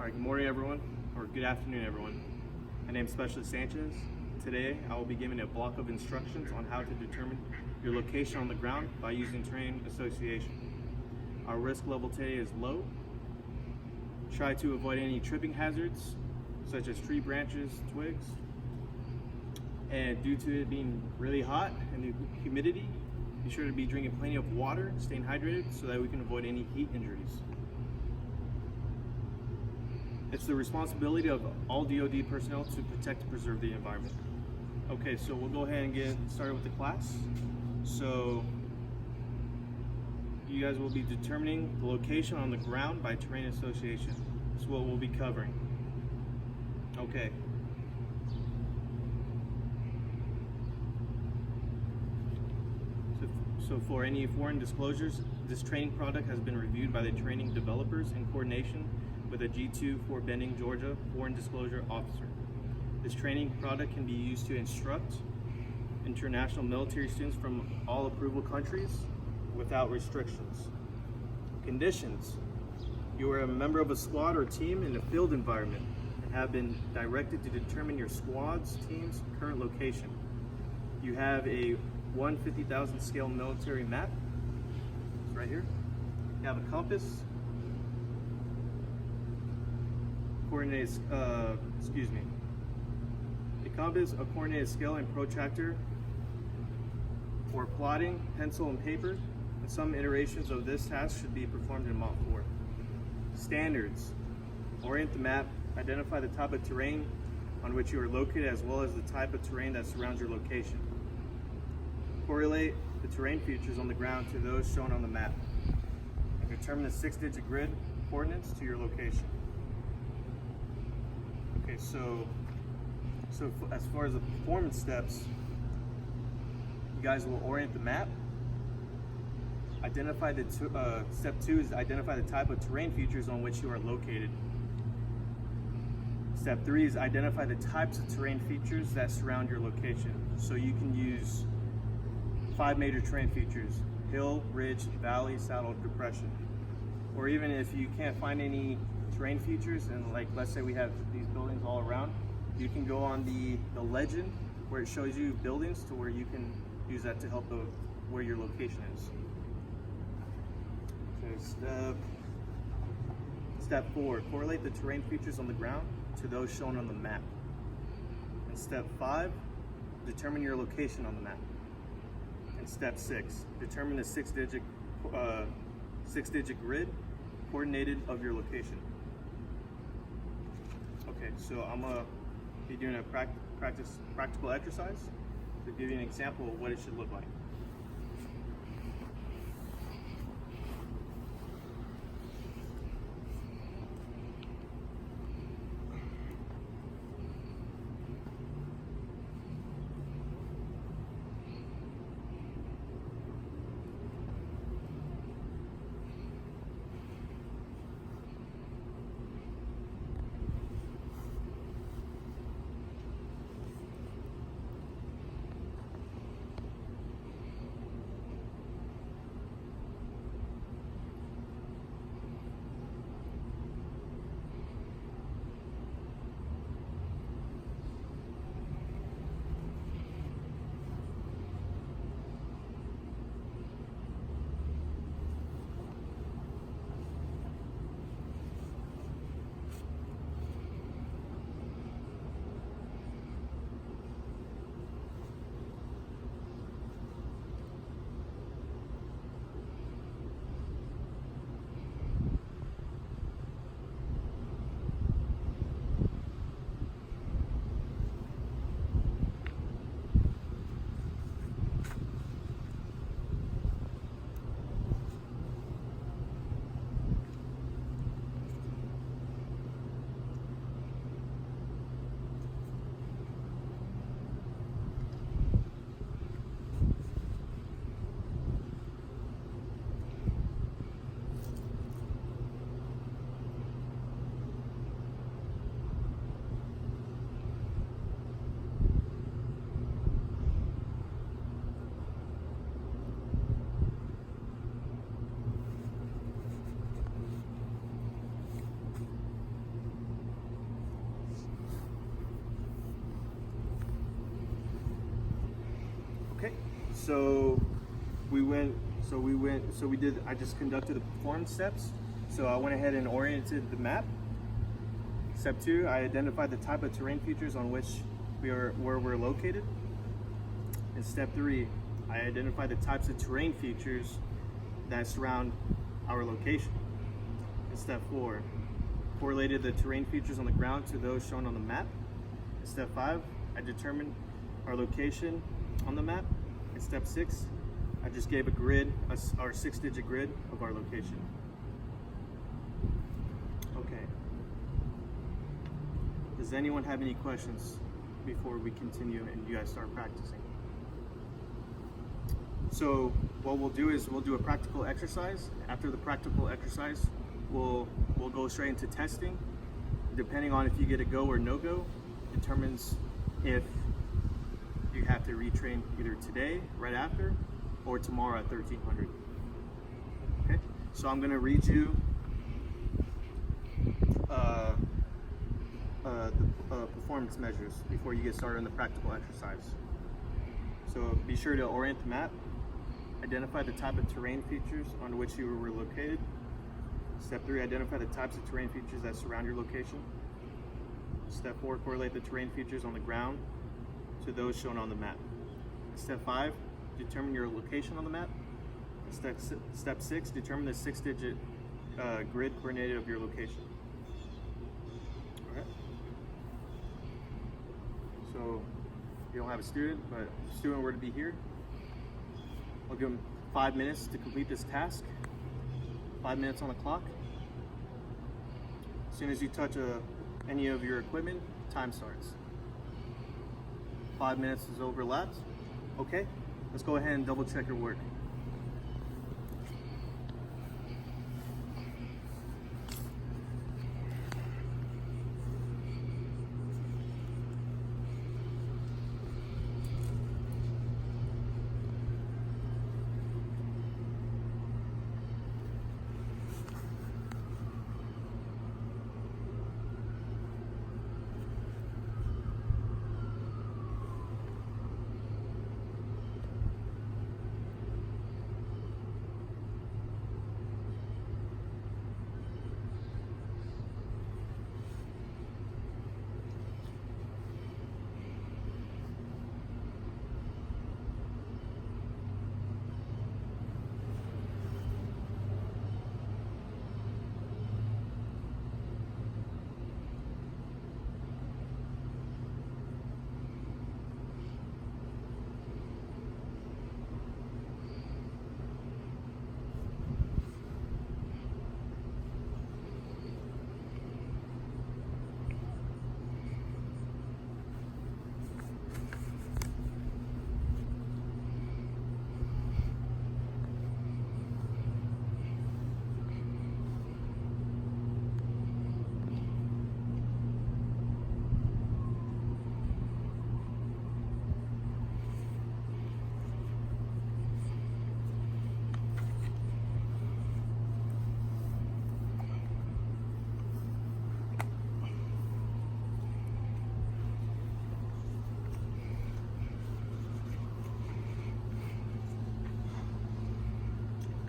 All right, good morning everyone, or good afternoon everyone. My name is Specialist Sanchez. Today I will be giving a block of instructions on how to determine your location on the ground by using terrain association. Our risk level today is low. Try to avoid any tripping hazards such as tree branches, twigs. And due to it being really hot and the humidity, be sure to be drinking plenty of water, staying hydrated so that we can avoid any heat injuries. It's the responsibility of all DoD personnel to protect and preserve the environment. Okay, so we'll go ahead and get started with the class. So you guys will be determining the location on the ground by terrain association. That's what we'll be covering. Okay. So for any foreign disclosures, this training product has been reviewed by the training developers in coordination with a G2 Fort Benning, Georgia Foreign Disclosure Officer. This training product can be used to instruct international military students from all approval countries without restrictions. Conditions: you are a member of a squad or team in a field environment and have been directed to determine your squad's team's current location. You have a 1/50,000 scale military map. It's right here. You have a compass, coordinates, a compass, a coordinated scale and protractor for plotting, pencil and paper, and some iterations of this task should be performed in Mod 4. Standards: orient the map, identify the type of terrain on which you are located as well as the type of terrain that surrounds your location. Correlate the terrain features on the ground to those shown on the map, and determine the 6-digit grid coordinates to your location. Okay, so as far as the performance steps, you guys will orient the map. Identify the step 2 is identify the type of terrain features on which you are located. Step 3 is identify the types of terrain features that surround your location. So you can use 5 major terrain features: hill, ridge, valley, saddle, depression. Or even if you can't find any terrain features, and like let's say we have these buildings all around, you can go on the legend where it shows you buildings to where you can use that to help where your location is. Okay, step 4, correlate the terrain features on the ground to those shown on the map. And step 5, determine your location on the map. And step 6, determine the 6-digit grid coordinated of your location. Okay, so I'm gonna be doing a practical exercise to give you an example of what it should look like. So I just conducted the performance steps. So I went ahead and oriented the map. Step 2, I identified the type of terrain features on which where we're located. And step 3, I identified the types of terrain features that surround our location. And step 4, correlated the terrain features on the ground to those shown on the map. And step 5, I determined our location on the map. And step 6, I just gave a grid, our 6-digit grid of our location. Okay. Does anyone have any questions before we continue and you guys start practicing? So what we'll do is we'll do a practical exercise. After the practical exercise, we'll go straight into testing. Depending on if you get a go or no go, determines if you have to retrain either today, right after, or tomorrow at 1300. Okay, so I'm gonna read you the performance measures before you get started on the practical exercise. So be sure to orient the map, identify the type of terrain features on which you were located. Step 3, identify the types of terrain features that surround your location. Step 4, correlate the terrain features on the ground to those shown on the map. Step 5, determine your location on the map. Step 6, determine the 6-digit grid coordinate of your location. All right. So you don't have a student, but if a student were to be here, I'll give them 5 minutes to complete this task. 5 minutes on the clock. As soon as you touch any of your equipment, time starts. 5 minutes is overlapped. Okay, let's go ahead and double check your work.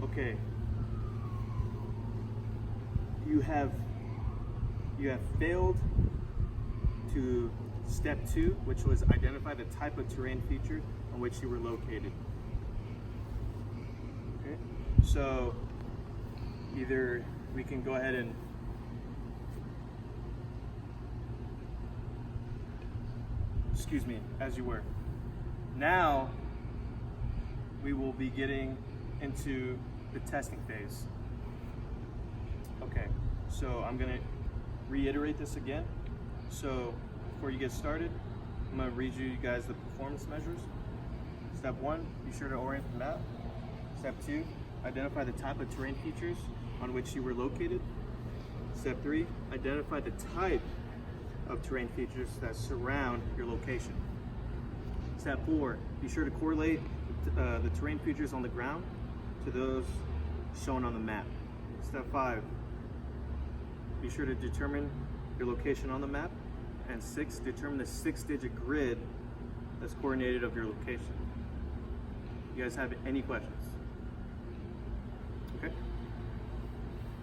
Okay. You have failed to step 2, which was identify the type of terrain feature on which you were located. Okay. So either we can go ahead and excuse me, as you were. Now we will be getting into the testing phase. Okay, so I'm gonna reiterate this again. So before you get started, I'm gonna read you guys the performance measures. Step 1, be sure to orient the map. Step 2, identify the type of terrain features on which you were located. Step 3, identify the type of terrain features that surround your location. Step 4, be sure to correlate the terrain features on the ground to those shown on the map. Step 5, be sure to determine your location on the map. And 6, determine the 6-digit grid that's coordinated of your location. You guys have any questions? Okay.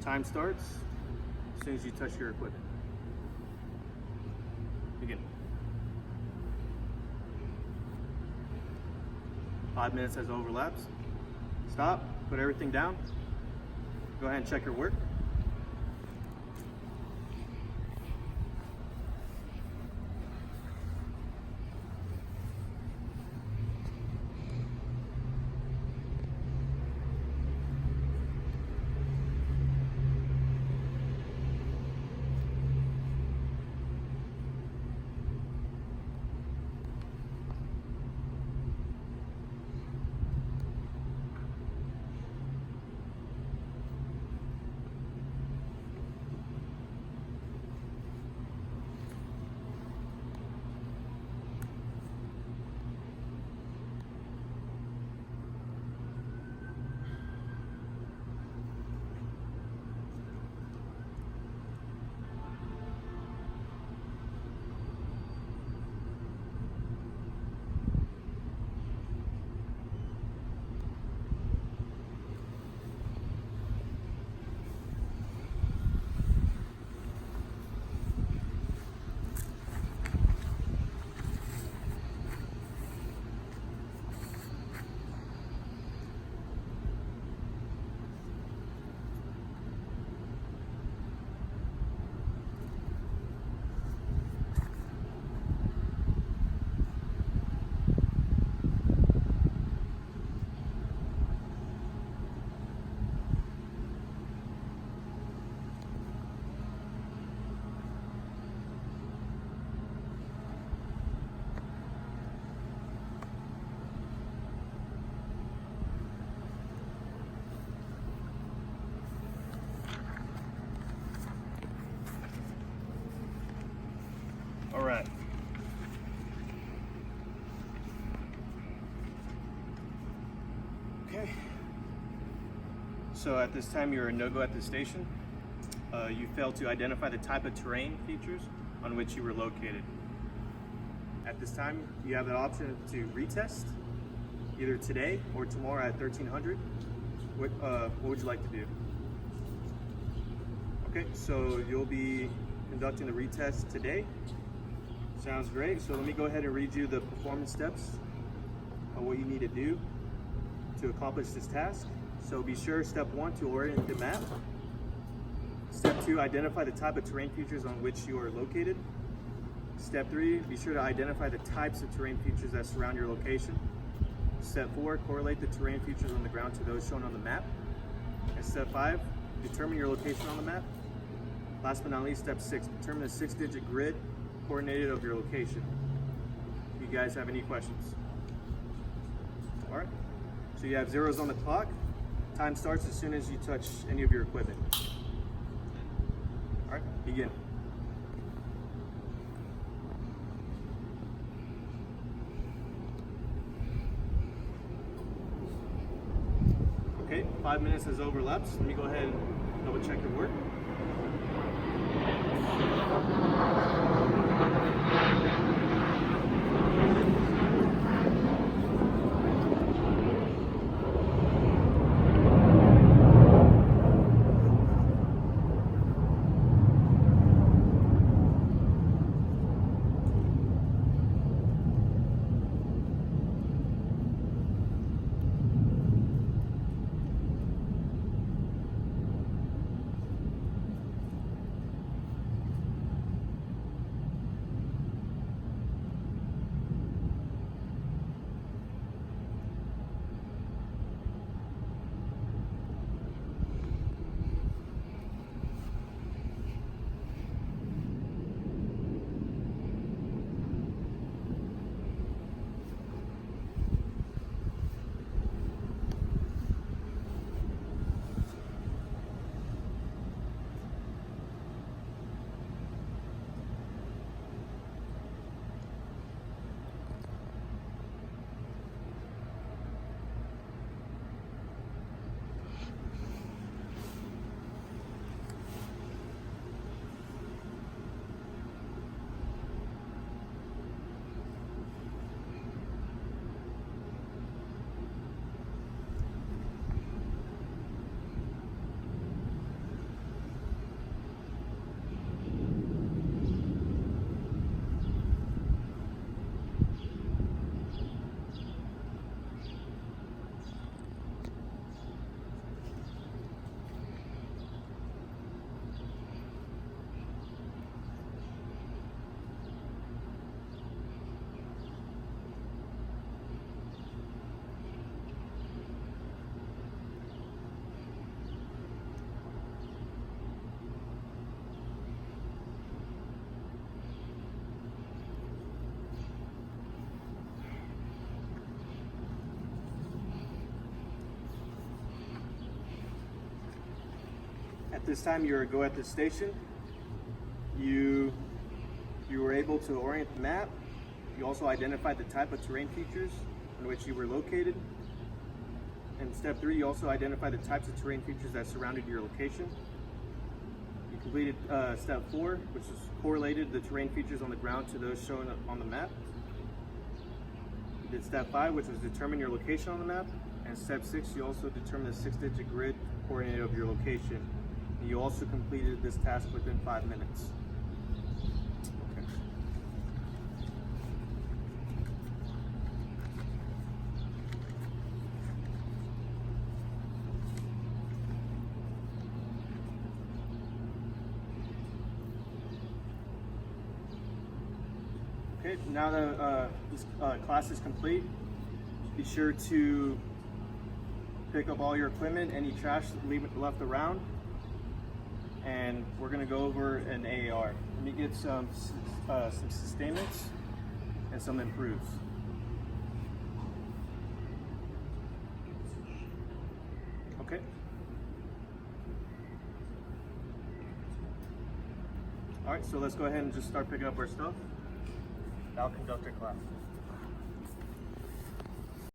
Time starts as soon as you touch your equipment. Begin. 5 minutes has overlaps. Stop, put everything down. Go ahead and check your work. All right. Okay. So at this time, you're a no-go at the station. You failed to identify the type of terrain features on which you were located. At this time, you have the option to retest either today or tomorrow at 1300. What would you like to do? Okay, so you'll be conducting the retest today. Sounds great. So let me go ahead and read you the performance steps of what you need to do to accomplish this task. So be sure, step 1, to orient the map. Step 2, identify the type of terrain features on which you are located. Step 3, be sure to identify the types of terrain features that surround your location. Step 4, correlate the terrain features on the ground to those shown on the map. And step 5, determine your location on the map. Last but not least, step 6, determine the 6-digit grid coordinated of your location. Do you guys have any questions? All right, so you have zeros on the clock. Time starts as soon as you touch any of your equipment. All right, begin. Okay, 5 minutes has overlapped. Let me go ahead and double check your work. At this time, you go at this station. You were able to orient the map. You also identified the type of terrain features in which you were located. In step 3, you also identified the types of terrain features that surrounded your location. You completed step 4, which is correlated the terrain features on the ground to those shown on the map. You did step 5, which was determine your location on the map. And step 6, you also determined the 6-digit grid coordinate of your location. And you also completed this task within 5 minutes. Okay, now that this class is complete, be sure to pick up all your equipment, any trash left around, and we're going to go over an AAR. Let me get some sustainments and some improves. Okay. All right, so let's go ahead and just start picking up our stuff. I'll conduct our class.